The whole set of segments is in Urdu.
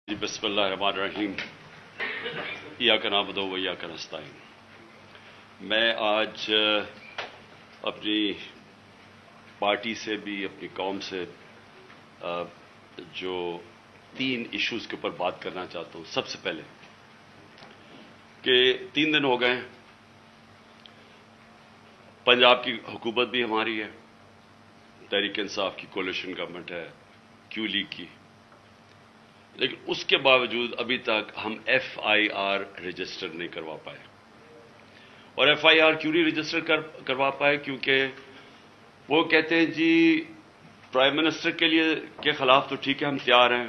جی بسم اللہ الرحمن الرحیم ایاک نعبد و ایاک نستعین۔ میں آج اپنی پارٹی سے بھی اپنی قوم سے جو 3 ایشوز کے اوپر بات کرنا چاہتا ہوں۔ سب سے پہلے کہ 3 دن ہو گئے، پنجاب کی حکومت بھی ہماری ہے، تحریک انصاف کی کولیشن گورنمنٹ ہے، کیو لیگ کی، لیکن اس کے باوجود ابھی تک ہم ایف آئی آر رجسٹر نہیں کروا پائے۔ اور ایف آئی آر کیوں نہیں رجسٹر کروا پائے؟ کیونکہ وہ کہتے ہیں جی پرائم منسٹر کے خلاف تو ٹھیک ہے ہم تیار ہیں،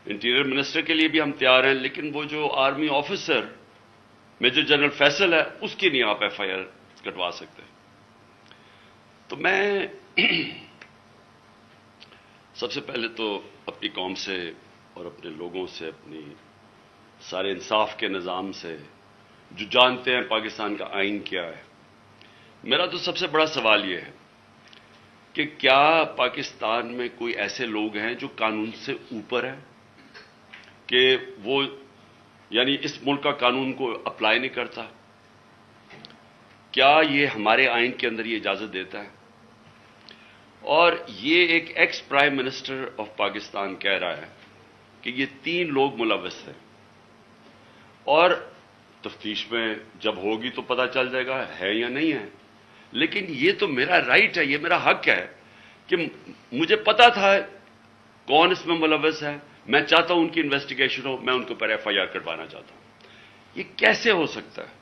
انٹیریئر منسٹر کے لیے بھی ہم تیار ہیں، لیکن وہ جو army officer major general Faisal ہے اس کی نہیں آپ ایف آئی آر کٹوا سکتے۔ تو میں سب سے پہلے تو اپنی قوم سے اور اپنے لوگوں سے، اپنی سارے انصاف کے نظام سے جو جانتے ہیں پاکستان کا آئین کیا ہے، میرا تو سب سے بڑا سوال یہ ہے کہ کیا پاکستان میں کوئی ایسے لوگ ہیں جو قانون سے اوپر ہیں، کہ وہ یعنی اس ملک کا قانون کو اپلائی نہیں کرتا؟ کیا یہ ہمارے آئین کے اندر یہ اجازت دیتا ہے؟ اور یہ ایک ex prime minister of Pakistan کہہ رہا ہے کہ یہ 3 لوگ ملوث ہیں، اور تفتیش میں جب ہوگی تو پتہ چل جائے گا ہے یا نہیں ہے، لیکن یہ تو میرا رائٹ ہے، یہ میرا حق ہے کہ مجھے پتا تھا کون اس میں ملوث ہے، میں چاہتا ہوں ان کی انویسٹیگیشن ہو، میں ان کے اوپر ایف آئی آر کروانا چاہتا ہوں۔ یہ کیسے ہو سکتا ہے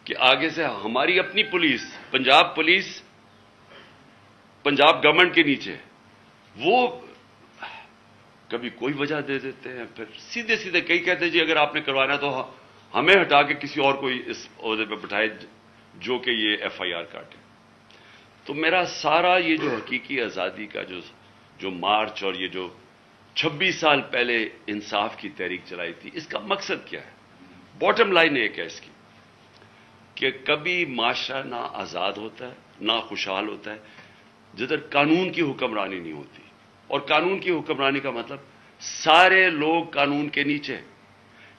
کہ آگے سے ہماری اپنی پولیس، پولیس پنجاب گورنمنٹ کے نیچے، وہ کبھی کوئی وجہ دے دیتے ہیں، پھر سیدھے کئی کہتے ہیں جی اگر آپ نے کروانا تو ہمیں ہٹا کے کسی اور کوئی اس عہدے پہ بٹھائے جو کہ یہ ایف آئی آر کاٹے۔ تو میرا سارا یہ جو حقیقی آزادی کا جو مارچ اور یہ جو 26 سال پہلے انصاف کی تحریک چلائی تھی، اس کا مقصد کیا ہے؟ باٹم لائن ایک ہے اس کی کہ کبھی معاشرہ نہ آزاد ہوتا ہے نہ خوشحال ہوتا ہے جدھر قانون کی حکمرانی نہیں ہوتی۔ اور قانون کی حکمرانی کا مطلب سارے لوگ قانون کے نیچے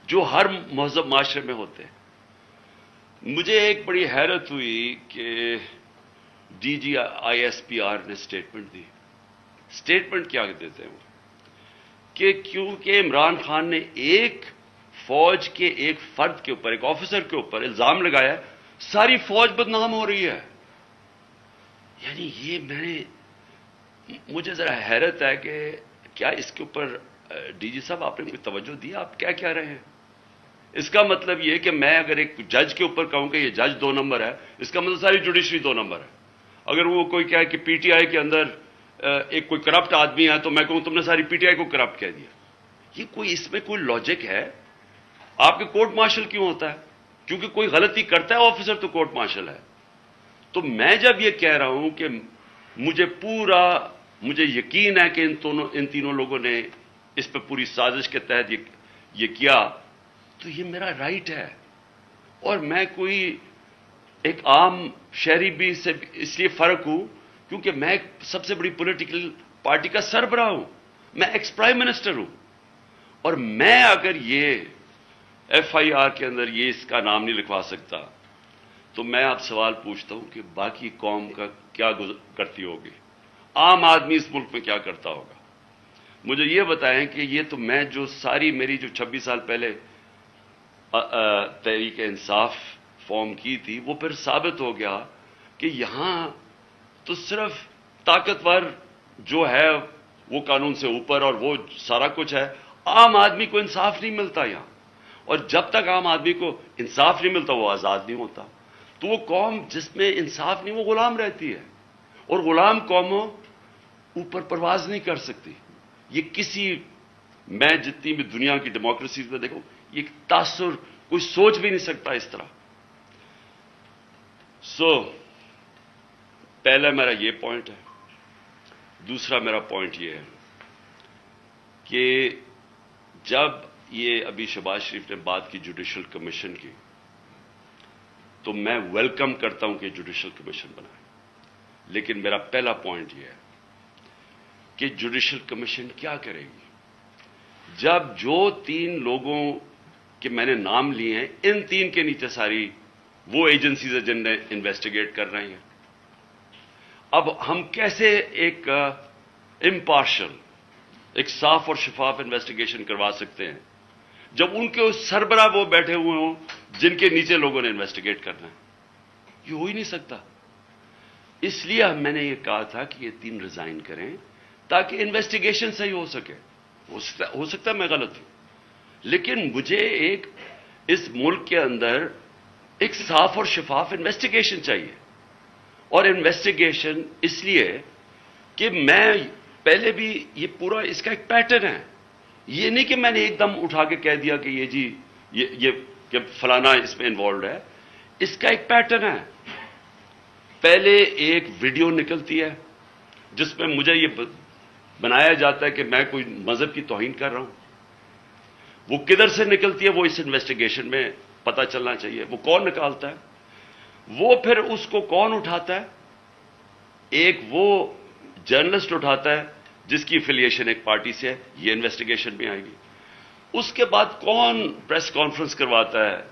جو ہر مہذب معاشرے میں ہوتے ہیں۔ مجھے ایک بڑی حیرت ہوئی کہ D G I S P R نے سٹیٹمنٹ دی۔ سٹیٹمنٹ کیا دیتے ہیں وہ؟ کہ کیونکہ عمران خان نے ایک فوج کے ایک فرد کے اوپر، ایک آفیسر کے اوپر الزام لگایا، ساری فوج بدنام ہو رہی ہے۔ یعنی یہ مجھے ذرا حیرت ہے کہ کیا اس کے اوپر ڈی جی صاحب آپ نے کوئی توجہ دی؟ آپ کیا کہہ رہے ہیں؟ اس کا مطلب یہ کہ میں اگر ایک جج کے اوپر کہوں کہ یہ جج 2 نمبر ہے، اس کا مطلب ساری جوڈیشری 2 نمبر ہے۔ اگر وہ کوئی کہے کہ پی ٹی آئی کے اندر ایک کوئی کرپٹ آدمی ہے تو میں کہوں تم نے ساری پی ٹی آئی کو کرپٹ کہہ دیا۔ یہ اس میں کوئی لاجک ہے؟ آپ کے کورٹ مارشل کیوں ہوتا ہے؟ کیونکہ کوئی غلطی کرتا ہے آفیسر تو کورٹ مارشل ہے۔ تو میں جب یہ کہہ رہا ہوں کہ مجھے یقین ہے کہ ان تینوں لوگوں نے اس پہ پوری سازش کے تحت یہ کیا، تو یہ میرا رائٹ ہے۔ اور میں کوئی ایک عام شہری بھی سے اس لیے فرق ہوں کیونکہ میں سب سے بڑی پولیٹیکل پارٹی کا سربراہ ہوں، میں ایکس پرائم منسٹر ہوں، اور میں اگر یہ ایف آئی آر کے اندر یہ اس کا نام نہیں لکھوا سکتا تو میں آپ سوال پوچھتا ہوں کہ باقی قوم کا کیا کرتی ہوگی؟ عام آدمی اس ملک میں کیا کرتا ہوگا؟ مجھے یہ بتائیں کہ یہ تو میں جو میری جو 26 سال پہلے تحریک انصاف فارم کی تھی، وہ پھر ثابت ہو گیا کہ یہاں تو صرف طاقتور جو ہے وہ قانون سے اوپر اور وہ سارا کچھ ہے، عام آدمی کو انصاف نہیں ملتا یہاں۔ اور جب تک عام آدمی کو انصاف نہیں ملتا وہ آزاد نہیں ہوتا۔ تو وہ قوم جس میں انصاف نہیں وہ غلام رہتی ہے، اور غلام قوموں اوپر پرواز نہیں کر سکتی۔ میں جتنی بھی دنیا کی ڈیموکریسیز میں دیکھوں، یہ تاثر کوئی سوچ بھی نہیں سکتا اس طرح۔ پہلا میرا یہ پوائنٹ ہے۔ دوسرا میرا پوائنٹ یہ ہے کہ جب یہ ابھی شہباز شریف نے بات کی جوڈیشل کمیشن کی، تو میں ویلکم کرتا ہوں کہ جوڈیشل کمیشن بنائے، لیکن میرا پہلا پوائنٹ یہ ہے کہ جوڈیشل کمیشن کیا کرے گی؟ جب جو 3 لوگوں کے میں نے نام لیے ہیں، ان 3 کے نیچے ساری وہ ایجنسیز ہیں جن نے انویسٹیگیٹ کر رہی ہیں. اب ہم کیسے ایک امپارشل، ایک صاف اور شفاف انویسٹیگیشن کروا سکتے ہیں جب ان کے سربراہ وہ بیٹھے ہوئے ہوں جن کے نیچے لوگوں نے انویسٹیگیٹ کرنا ہے؟ یہ ہو ہی نہیں سکتا. اس لیے میں نے یہ کہا تھا کہ یہ 3 ریزائن کریں تاکہ انویسٹیگیشن صحیح ہو سکے. ہو سکتا ہے میں غلط ہوں، لیکن مجھے ایک اس ملک کے اندر ایک صاف اور شفاف انویسٹیگیشن چاہیے. اور انویسٹیگیشن اس لیے کہ میں پہلے بھی یہ پورا اس کا ایک پیٹرن ہے. یہ نہیں کہ میں نے ایک دم اٹھا کے کہہ دیا کہ یہ جی یہ کہ فلانا اس میں انوالوڈ ہے. اس کا ایک پیٹرن ہے. پہلے ایک ویڈیو نکلتی ہے جس میں مجھے یہ بنایا جاتا ہے کہ میں کوئی مذہب کی توہین کر رہا ہوں. وہ کدھر سے نکلتی ہے وہ اس انویسٹیگیشن میں پتہ چلنا چاہیے. وہ کون نکالتا ہے؟ وہ پھر اس کو کون اٹھاتا ہے؟ ایک وہ جرنلسٹ اٹھاتا ہے جس کی افیلیشن ایک پارٹی سے ہے. یہ انویسٹیگیشن میں آئے گی. اس کے بعد کون پریس کانفرنس کرواتا ہے؟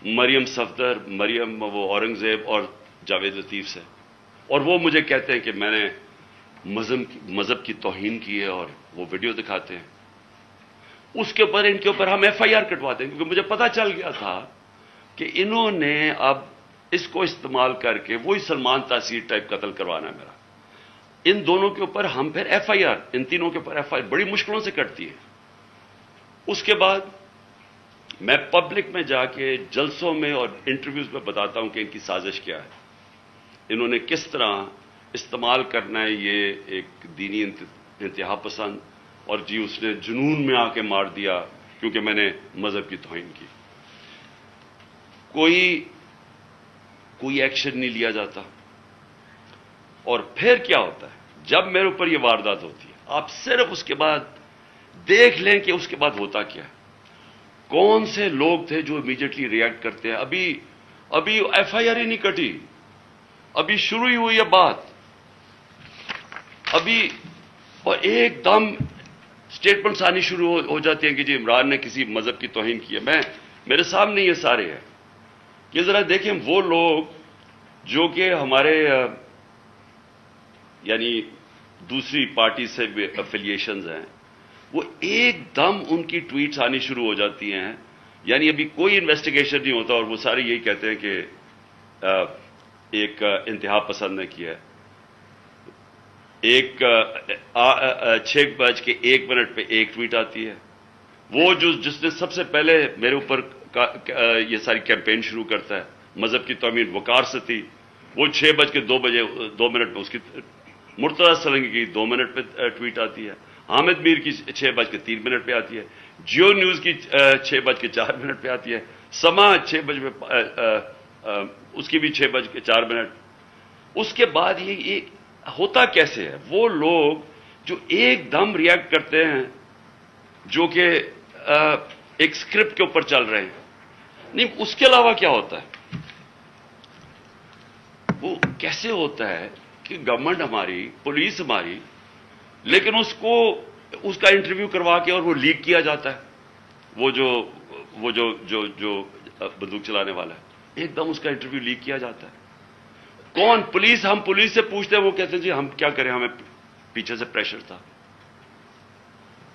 مریم صفدر، مریم وہ اورنگزیب اور جاوید لطیف سے. اور وہ مجھے کہتے ہیں کہ میں نے مذہب کی توہین کی ہے اور وہ ویڈیو دکھاتے ہیں. اس کے اوپر ان کے اوپر ہم ایف آئی آر کٹواتے ہیں کیونکہ مجھے پتا چل گیا تھا کہ انہوں نے اب اس کو استعمال کر کے وہی سلمان تاثیر ٹائپ قتل کروانا ہے میرا. ان دونوں کے اوپر ہم پھر ایف آئی آر، ان تینوں کے اوپر ایف آئی آر بڑی مشکلوں سے کٹتی ہے. اس کے بعد میں پبلک میں جا کے جلسوں میں اور انٹرویوز میں بتاتا ہوں کہ ان کی سازش کیا ہے. انہوں نے کس طرح استعمال کرنا ہے یہ ایک دینی انتہا پسند، اور جی اس نے جنون میں آ کے مار دیا کیونکہ میں نے مذہب کی توہین کی. کوئی ایکشن نہیں لیا جاتا. اور پھر کیا ہوتا ہے جب میرے اوپر یہ واردات ہوتی ہے؟ آپ صرف اس کے بعد دیکھ لیں کہ اس کے بعد ہوتا کیا ہے. کون سے لوگ تھے جو امیڈیٹلی ریئیکٹ کرتے ہیں؟ ابھی ایف آئی آر ہی نہیں کٹی، ابھی شروع ہی ہوئی ہے بات. اور ایک دم سٹیٹمنٹس آنی شروع ہو جاتی ہیں کہ جی عمران نے کسی مذہب کی توہین کی ہے. میرے سامنے یہ سارے ہیں. یہ ذرا دیکھیں وہ لوگ جو کہ ہمارے یعنی دوسری پارٹی سے افیلیشنز ہیں، وہ ایک دم ان کی ٹویٹس آنی شروع ہو جاتی ہیں. یعنی ابھی کوئی انویسٹیگیشن نہیں ہوتا اور وہ سارے یہی کہتے ہیں کہ ایک انتہا پسند نے کیا ہے. 6:01 پہ ایک ٹویٹ آتی ہے. وہ جس نے سب سے پہلے میرے اوپر یہ ساری کیمپین شروع کرتا ہے مذہب کی توہین، وقار ستی، وہ 6:02 پہ اس کی مرتضیٰ سلنگی کی 2 منٹ پہ ٹویٹ آتی ہے. حامد میر کی 6:03 پہ آتی ہے. جیو نیوز کی 6:04 پہ آتی ہے. سما 6 بجے اس کی بھی 6:04. اس کے بعد یہ ہوتا کیسے ہے؟ وہ لوگ جو ایک دم ریئیکٹ کرتے ہیں جو کہ ایک اسکرپٹ کے اوپر چل رہے ہیں. نہیں، اس کے علاوہ کیا ہوتا ہے؟ وہ کیسے ہوتا ہے کہ گورنمنٹ ہماری، پولیس ہماری، لیکن اس کا انٹرویو کروا کے اور وہ لیک کیا جاتا ہے. وہ جو بندوق چلانے والا ہے، ایک دم اس کا انٹرویو لیک کیا جاتا ہے. کون؟ پولیس. ہم پولیس سے پوچھتے ہیں، وہ کہتے ہیں جی ہم کیا کریں، ہمیں پیچھے سے پریشر تھا.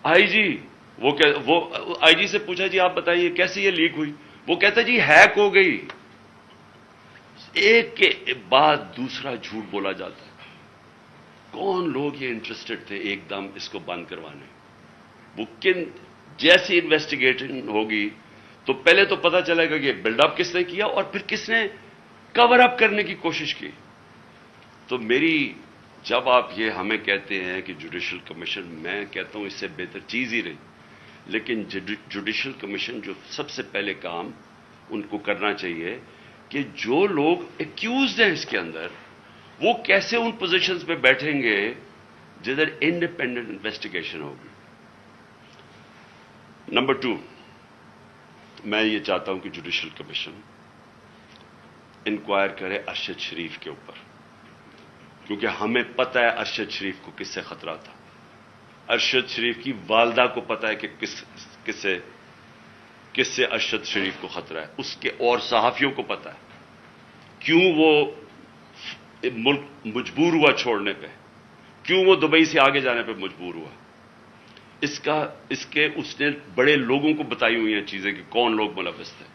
آئی جی وہ آئی جی سے پوچھا جی آپ بتائیے کیسے یہ لیک ہوئی؟ وہ کہتا ہے جی ہیک ہو گئی. ایک کے بعد دوسرا جھوٹ بولا جاتا ہے. کون لوگ یہ انٹرسٹڈ تھے ایک دم اس کو بند کروانے؟ وہ جیسی انویسٹیگیشن ہوگی تو پہلے تو پتا چلے گا کہ بلڈ اپ کس نے کیا اور پھر کس نے کور اپ کرنے کی کوشش کی. تو جب آپ یہ ہمیں کہتے ہیں کہ جوڈیشل کمیشن، میں کہتا ہوں اس سے بہتر چیز ہی رہی. لیکن جوڈیشل کمیشن جو سب سے پہلے کام ان کو کرنا چاہیے کہ جو لوگ ایکیوزڈ ہیں اس کے اندر، وہ کیسے ان پوزیشنز پہ بیٹھیں گے جدھر انڈیپینڈنٹ انویسٹیگیشن ہوگی. نمبر 2، میں یہ چاہتا ہوں کہ جوڈیشل کمیشن انکوائر کرے ارشد شریف کے اوپر، کیونکہ ہمیں پتہ ہے ارشد شریف کو کس سے خطرہ تھا. ارشد شریف کی والدہ کو پتا ہے کہ کس سے ارشد شریف کو خطرہ ہے، اس کے اور صحافیوں کو پتا ہے کیوں وہ ملک مجبور ہوا چھوڑنے پہ، کیوں وہ دبئی سے آگے جانے پہ مجبور ہوا۔ اس نے بڑے لوگوں کو بتائی ہوئی ہیں چیزیں کہ کون لوگ ملوث تھے۔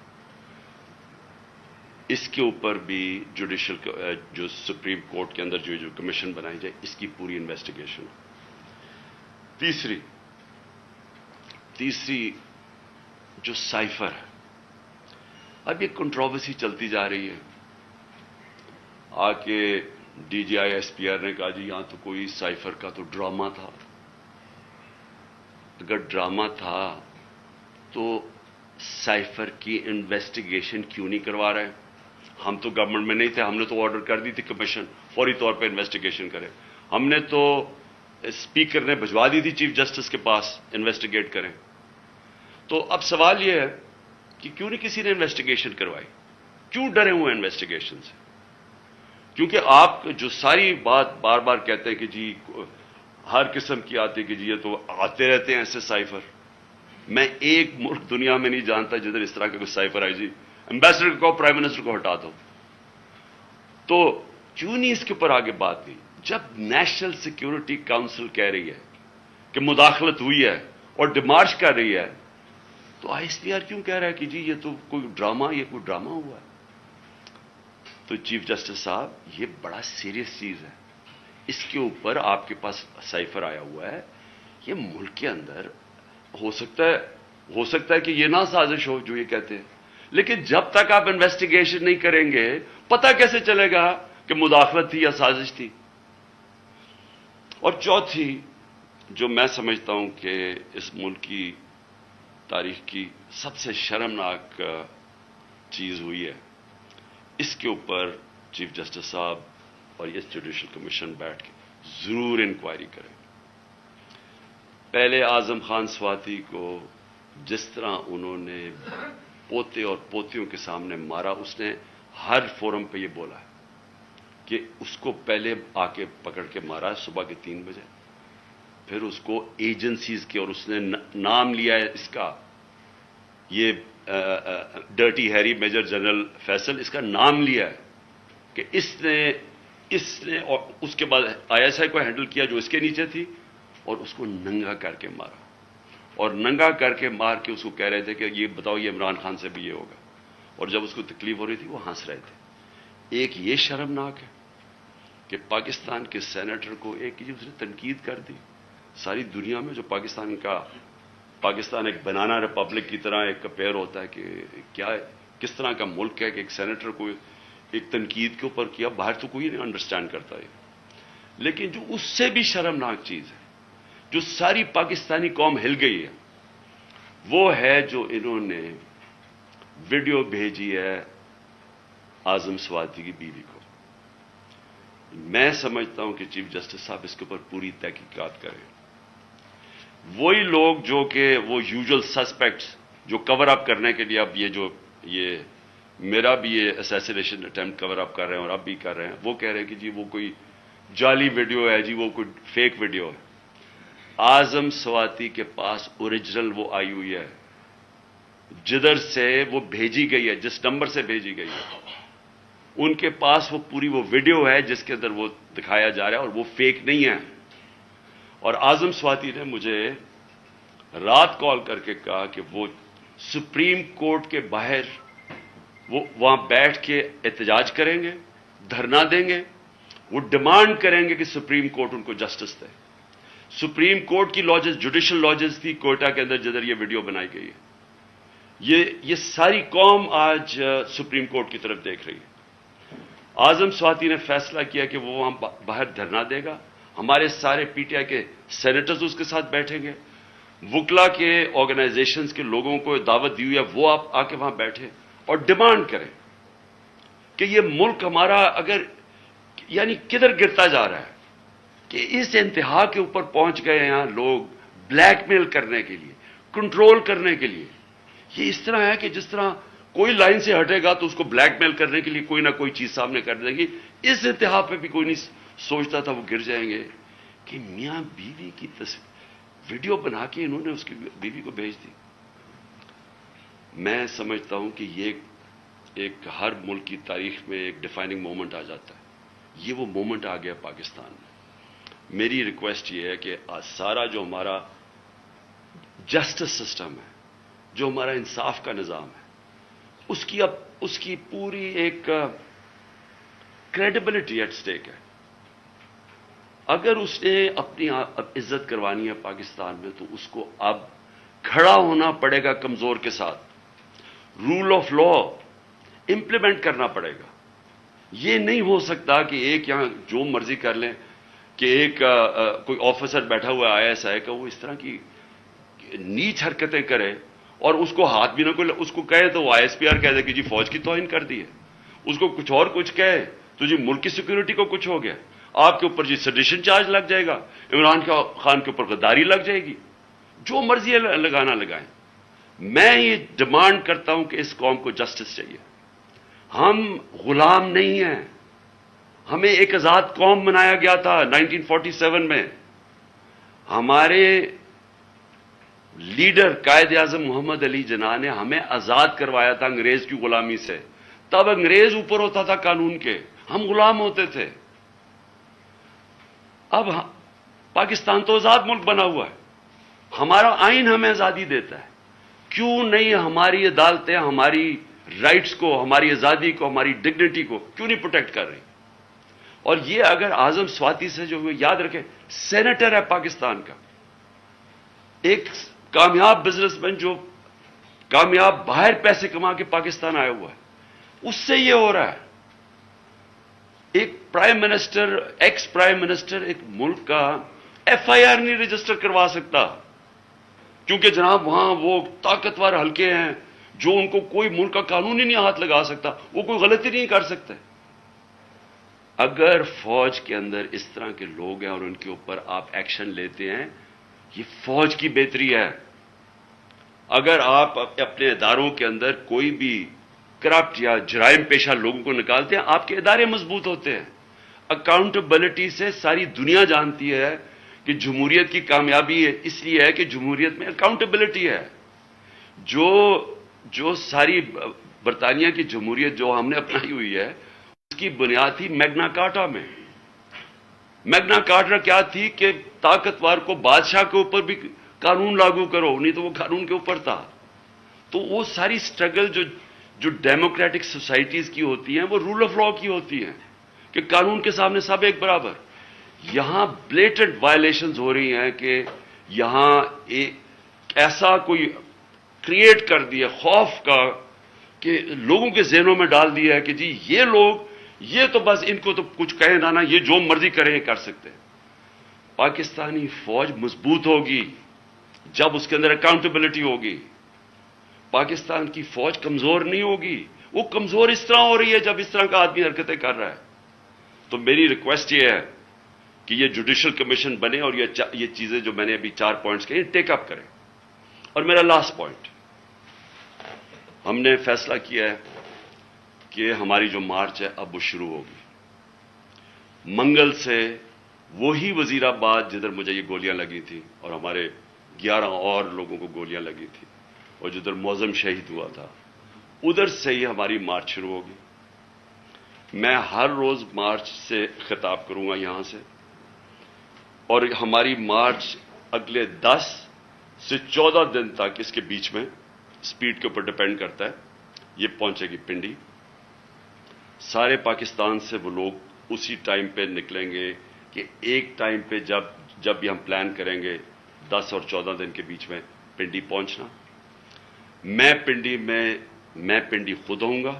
اس کے اوپر بھی جوڈیشل جو سپریم کورٹ کے اندر جو کمیشن بنائی جائے، اس کی پوری انویسٹیگیشن۔ تیسری جو سائفر ہے، اب یہ کنٹروورسی چلتی جا رہی ہے۔ آ کے D G I S P R نے کہا جی یہاں تو کوئی سائفر کا تو ڈرامہ تھا۔ اگر ڈرامہ تھا تو سائفر کی انویسٹیگیشن کیوں نہیں کروا رہے؟ ہم تو گورنمنٹ میں نہیں تھے، ہم نے تو آرڈر کر دی تھی کمیشن فوری طور پہ انویسٹیگیشن کرے۔ ہم نے تو اسپیکر نے بھجوا دی تھی چیف جسٹس کے پاس انویسٹیگیٹ کریں۔ تو اب سوال یہ ہے کہ کیوں نہیں کسی نے انویسٹیگیشن کروائی؟ کیوں ڈرے ہوئے انویسٹیگیشن سے؟ کیونکہ آپ جو ساری بات بار بار کہتے ہیں کہ جی ہر قسم کی آتی ہے کہ جی یہ تو آتے رہتے ہیں ایسے سائفر۔ میں ایک ملک دنیا میں نہیں جانتا جدھر اس طرح کا کوئی سائفر آئی جی ایمبیسڈر کو پرائم منسٹر کو ہٹا دو۔ تو کیوں نہیں اس کے اوپر آگے بات کی؟ جب نیشنل سیکیورٹی کاؤنسل کہہ رہی ہے کہ مداخلت ہوئی ہے اور ڈیمارش کر رہی ہے، تو آئی ایس پی آر کیوں کہہ رہا ہے کہ جی یہ تو کوئی ڈرامہ ہوا ہے؟ تو چیف جسٹس صاحب یہ بڑا سیریس چیز ہے، اس کے اوپر آپ کے پاس سائفر آیا ہوا ہے۔ یہ ملک کے اندر ہو سکتا ہے کہ یہ نہ سازش ہو جو یہ کہتے ہیں، لیکن جب تک آپ انویسٹیگیشن نہیں کریں گے پتہ کیسے چلے گا کہ مداخلت تھی یا سازش تھی؟ اور چوتھی جو میں سمجھتا ہوں کہ اس ملک کی تاریخ کی سب سے شرمناک چیز ہوئی ہے، اس کے اوپر چیف جسٹس صاحب اور یہ جوڈیشل کمیشن بیٹھ کے ضرور انکوائری کریں۔ پہلے اعظم خان سواتی کو جس طرح انہوں نے پوتے اور پوتیوں کے سامنے مارا، اس نے ہر فورم پہ یہ بولا ہے کہ اس کو پہلے آ کے پکڑ کے مارا صبح کے 3 بجے، پھر اس کو ایجنسیز کے، اور اس نے نام لیا ہے اس کا، یہ dirty Harry major general Faisal, اس کا نام لیا ہے کہ اس نے اور اس کے بعد آئی ایس آئی کو ہینڈل کیا جو اس کے نیچے تھی، اور اس کو ننگا کر کے مارا، اور ننگا کر کے مار کے اس کو کہہ رہے تھے کہ یہ بتاؤ یہ عمران خان سے بھی یہ ہوگا، اور جب اس کو تکلیف ہو رہی تھی وہ ہنس رہے تھے۔ ایک یہ شرمناک ہے کہ پاکستان کے سینیٹر کو اس نے تنقید کر دی۔ ساری دنیا میں جو پاکستان ایک بنانا ریپبلک کی طرح ایک کمپیئر ہوتا ہے کہ کس طرح کا ملک ہے کہ ایک سینیٹر کو ایک تنقید کے اوپر کیا، باہر تو کوئی نہیں انڈرسٹینڈ کرتا ہے۔ لیکن جو اس سے بھی شرمناک چیز ہے، جو ساری پاکستانی قوم ہل گئی ہے، وہ ہے جو انہوں نے ویڈیو بھیجی ہے اعظم سواتی کی بیوی کو۔ میں سمجھتا ہوں کہ چیف جسٹس صاحب اس کے اوپر پوری تحقیقات کریں۔ وہی لوگ جو کہ وہ یوزول سسپیکٹس جو کور اپ کرنے کے لیے اب یہ میرا بھی یہ اسیسینیشن اٹیمپٹ کور اپ کر رہے ہیں اور اب بھی کر رہے ہیں، وہ کہہ رہے ہیں کہ جی وہ کوئی جعلی ویڈیو ہے، جی وہ کوئی فیک ویڈیو ہے۔ اعظم سواتی کے پاس اوریجنل وہ آئی ہوئی ہے، جدھر سے وہ بھیجی گئی ہے، جس نمبر سے بھیجی گئی ہے، ان کے پاس وہ پوری وہ ویڈیو ہے جس کے اندر وہ دکھایا جا رہا ہے، اور وہ فیک نہیں ہے۔ اور اعظم سواتی نے مجھے رات کال کر کے کہا کہ وہ سپریم کورٹ کے باہر وہ وہاں بیٹھ کے احتجاج کریں گے، دھرنا دیں گے، وہ ڈیمانڈ کریں گے کہ سپریم کورٹ ان کو جسٹس دے۔ سپریم کورٹ کی لاجز جوڈیشل لاجز تھی کوئٹہ کے اندر جدھر یہ ویڈیو بنائی گئی ہے۔ یہ ساری قوم آج سپریم کورٹ کی طرف دیکھ رہی ہے۔ اعظم سواتی نے فیصلہ کیا کہ وہ وہاں باہر دھرنا دے گا، ہمارے سارے پی ٹی آئی کے سینیٹرز اس کے ساتھ بیٹھیں گے، وکلا کے آرگنائزیشنز کے لوگوں کو دعوت دی ہوئی ہے، وہ آپ آ کے وہاں بیٹھیں اور ڈیمانڈ کریں کہ یہ ملک ہمارا اگر یعنی کدھر گرتا جا رہا ہے، کہ اس انتہا کے اوپر پہنچ گئے ہیں لوگ بلیک میل کرنے کے لیے، کنٹرول کرنے کے لیے۔ یہ اس طرح ہے کہ جس طرح کوئی لائن سے ہٹے گا تو اس کو بلیک میل کرنے کے لیے کوئی نہ کوئی چیز سامنے کر دے گی۔ اس انتہا پہ بھی کوئی نہیں سوچتا تھا وہ گر جائیں گے کہ میاں بیوی کی ویڈیو بنا کے انہوں نے اس کی بیوی کو بھیج دی. میں سمجھتا ہوں کہ یہ ایک ہر ملک کی تاریخ میں ایک ڈیفائننگ مومنٹ آ جاتا ہے. یہ وہ مومنٹ آ گیا پاکستان میں. میری ریکویسٹ یہ ہے کہ سارا جو ہمارا جسٹس سسٹم ہے, جو ہمارا انصاف کا نظام ہے, اس کی پوری ایک کریڈیبلٹی ایٹ سٹیک ہے. اگر اس نے اپنی عزت کروانی ہے پاکستان میں تو اس کو اب کھڑا ہونا پڑے گا کمزور کے ساتھ. رول آف لا امپلیمنٹ کرنا پڑے گا. یہ نہیں ہو سکتا کہ ایک یہاں جو مرضی کر لیں, کہ ایک کوئی آفیسر بیٹھا ہوا ہے ISI کا, وہ اس طرح کی نیچ حرکتیں کرے اور اس کو ہاتھ بھی نہ کوئی اس کو کہے تو وہ ISPR کہہ دے کہ جی فوج کی توہین کر دی ہے. اس کو کچھ اور کچھ کہے تو جی ملک کی سیکورٹی کو کچھ ہو گیا. آپ کے اوپر جی سیڈیشن چارج لگ جائے گا, عمران خان کے اوپر غداری لگ جائے گی. جو مرضی لگانا لگائیں. میں یہ ڈیمانڈ کرتا ہوں کہ اس قوم کو جسٹس چاہیے. ہم غلام نہیں ہیں. ہمیں ایک آزاد قوم بنایا گیا تھا 1947 میں. ہمارے لیڈر قائد اعظم محمد علی جناح نے ہمیں آزاد کروایا تھا انگریز کی غلامی سے. تب انگریز اوپر ہوتا تھا قانون کے, ہم غلام ہوتے تھے. اب پاکستان تو آزاد ملک بنا ہوا ہے. ہمارا آئین ہمیں آزادی دیتا ہے. کیوں نہیں ہماری عدالتیں ہماری رائٹس کو, ہماری آزادی کو, ہماری ڈگنیٹی کو کیوں نہیں پروٹیکٹ کر رہی؟ اور یہ اگر اعظم سواتی سے جو یاد رکھیں, سینیٹر ہے پاکستان کا, ایک کامیاب بزنس مین جو کامیاب باہر پیسے کما کے پاکستان آیا ہوا ہے, اس سے یہ ہو رہا ہے. ایک prime minister, ex prime minister ایک ملک کا FIR نہیں رجسٹر کروا سکتا کیونکہ جناب وہاں وہ طاقتور حلقے ہیں جو ان کو کوئی ملک کا قانون ہی نہیں ہاتھ لگا سکتا, وہ کوئی غلطی نہیں کر سکتے. اگر فوج کے اندر اس طرح کے لوگ ہیں اور ان کے اوپر آپ ایکشن لیتے ہیں, یہ فوج کی بہتری ہے. اگر آپ اپنے اداروں کے اندر کوئی بھی کرپٹ یا جرائم پیشہ لوگوں کو نکالتے ہیں, آپ کے ادارے مضبوط ہوتے ہیں. اکاؤنٹیبلٹی سے ساری دنیا جانتی ہے کہ جمہوریت کی کامیابی اس لیے ہے کہ جمہوریت میں اکاؤنٹیبلٹی ہے. جو ساری برطانیہ کی جمہوریت جو ہم نے اپنائی ہوئی ہے, اس کی بنیاد تھی میگنا کارٹا میں. میگنا کارٹا کیا تھی کہ طاقتور کو بادشاہ کے اوپر بھی قانون لاگو کرو, نہیں تو وہ قانون کے اوپر تھا. تو وہ ساری سٹرگل جو ڈیموکریٹک سوسائٹیز کی ہوتی ہیں وہ رول آف لا کی ہوتی ہیں کہ قانون کے سامنے سب ایک برابر. یہاں بلیٹنٹ وائلیشنز ہو رہی ہیں کہ یہاں ایک ایسا کوئی کریٹ کر دیا خوف کا کہ لوگوں کے ذہنوں میں ڈال دیا ہے کہ جی یہ لوگ, یہ تو بس ان کو تو کچھ کہیں نہ, یہ جو مرضی کریں کر سکتے. پاکستانی فوج مضبوط ہوگی جب اس کے اندر اکاؤنٹیبلٹی ہوگی. پاکستان کی فوج کمزور نہیں ہوگی. وہ کمزور اس طرح ہو رہی ہے جب اس طرح کا آدمی حرکتیں کر رہا ہے. تو میری ریکویسٹ یہ ہے کہ یہ جوڈیشل کمیشن بنے اور یہ چیزیں جو میں نے ابھی 4 پوائنٹس کہے ٹیک اپ کریں. اور میرا لاسٹ پوائنٹ, ہم نے فیصلہ کیا ہے کہ ہماری جو مارچ ہے اب وہ شروع ہوگی. منگل سے وہی وزیر آباد جدھر مجھے یہ گولیاں لگی تھیں اور ہمارے 11 اور لوگوں کو گولیاں لگی تھی اور جدھر معظم شہید ہوا تھا, ادھر سے ہی ہماری مارچ شروع ہوگی. میں ہر روز مارچ سے خطاب کروں گا یہاں سے, اور ہماری مارچ اگلے 10 سے 14 دن تک, اس کے بیچ میں سپیڈ کے اوپر ڈپینڈ کرتا ہے, یہ پہنچے گی پنڈی. سارے پاکستان سے وہ لوگ اسی ٹائم پہ نکلیں گے کہ ایک ٹائم پہ جب بھی ہم پلان کریں گے 10 اور 14 دن کے بیچ میں پنڈی پہنچنا. میں پنڈی خود ہوں گا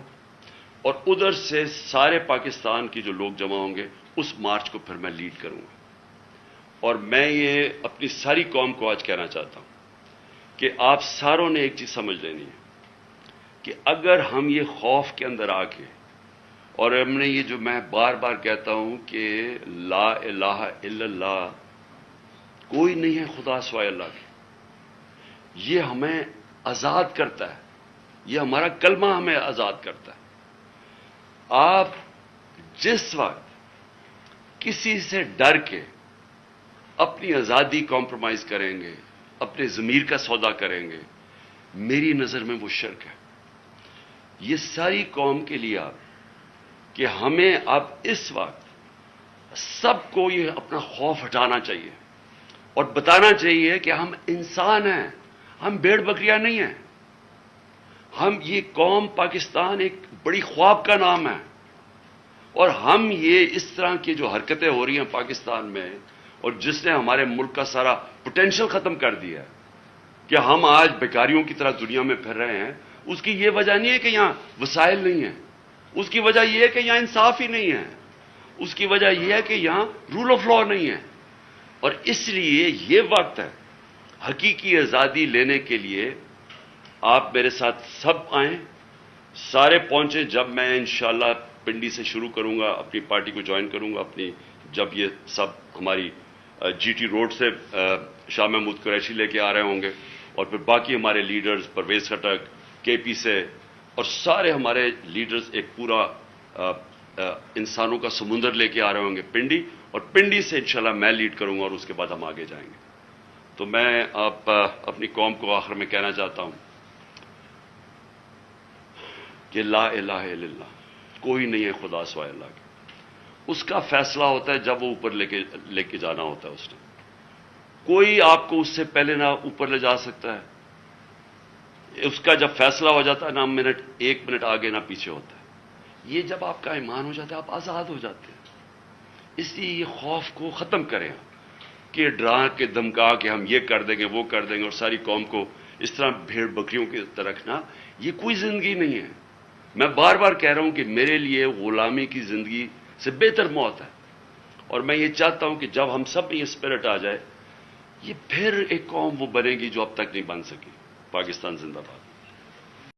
اور ادھر سے سارے پاکستان کی جو لوگ جمع ہوں گے اس مارچ کو پھر میں لیڈ کروں گا. اور میں یہ اپنی ساری قوم کو آج کہنا چاہتا ہوں کہ آپ ساروں نے ایک چیز سمجھ لینی ہے کہ اگر ہم یہ خوف کے اندر آ کے, اور ہم نے یہ جو میں بار بار کہتا ہوں کہ لا الہ الا اللہ, کوئی نہیں ہے خدا سوائے اللہ کے, یہ ہمیں آزاد کرتا ہے, یہ ہمارا کلمہ ہمیں آزاد کرتا ہے. آپ جس وقت کسی سے ڈر کے اپنی آزادی کمپرومائز کریں گے, اپنے ضمیر کا سودا کریں گے، میری نظر میں وہ شرک ہے۔ یہ ساری قوم کے لیے آپ کہ ہمیں اب اس وقت سب کو یہ اپنا خوف ہٹانا چاہیے اور بتانا چاہیے کہ ہم انسان ہیں، ہم بھیڑ بکریاں نہیں ہیں۔ ہم یہ قوم پاکستان ایک بڑی خواب کا نام ہے، اور ہم یہ اس طرح کی جو حرکتیں ہو رہی ہیں پاکستان میں، اور جس نے ہمارے ملک کا سارا پوٹینشل ختم کر دیا ہے کہ ہم آج بیکاریوں کی طرح دنیا میں پھر رہے ہیں، اس کی یہ وجہ نہیں ہے کہ یہاں وسائل نہیں ہیں، اس کی وجہ یہ ہے کہ یہاں انصاف ہی نہیں ہے، اس کی وجہ یہ ہے کہ یہاں رول آف لا نہیں ہے۔ اور اس لیے یہ وقت ہے حقیقی آزادی لینے کے لیے۔ آپ میرے ساتھ سب آئیں، سارے پہنچیں۔ جب میں انشاءاللہ پنڈی سے شروع کروں گا، اپنی پارٹی کو جوائن کروں گا، جب یہ سب ہماری جی ٹی روڈ سے شاہ محمود قریشی لے کے آ رہے ہوں گے، اور پھر باقی ہمارے لیڈرز پرویز خٹک کے پی سے، اور سارے ہمارے لیڈرز ایک پورا انسانوں کا سمندر لے کے آ رہے ہوں گے پنڈی، اور پنڈی سے انشاءاللہ میں لیڈ کروں گا، اور اس کے بعد ہم آگے جائیں گے۔ تو میں اپنی قوم کو آخر میں کہنا چاہتا ہوں کہ لا الہ الا اللہ، کوئی نہیں ہے خدا سوائے اللہ کے۔ اس کا فیصلہ ہوتا ہے جب وہ اوپر لے کے جانا ہوتا ہے، اس نے کوئی آپ کو اس سے پہلے نہ اوپر لے جا سکتا ہے۔ اس کا جب فیصلہ ہو جاتا ہے نہ ایک منٹ آگے نہ پیچھے ہوتا ہے۔ یہ جب آپ کا ایمان ہو جاتا ہے آپ آزاد ہو جاتے ہیں۔ اس لیے یہ خوف کو ختم کریں کہ ڈرا کے دھمکا کہ ہم یہ کر دیں گے وہ کر دیں گے، اور ساری قوم کو اس طرح بھیڑ بکریوں کی طرح رکھنا، یہ کوئی زندگی نہیں ہے۔ میں بار بار کہہ رہا ہوں کہ میرے لیے غلامی کی زندگی سے بہتر موت ہے، اور میں یہ چاہتا ہوں کہ جب ہم سب میں یہ اسپرٹ آ جائے، یہ پھر ایک قوم وہ بنے گی جو اب تک نہیں بن سکی۔ پاکستان زندہ باد۔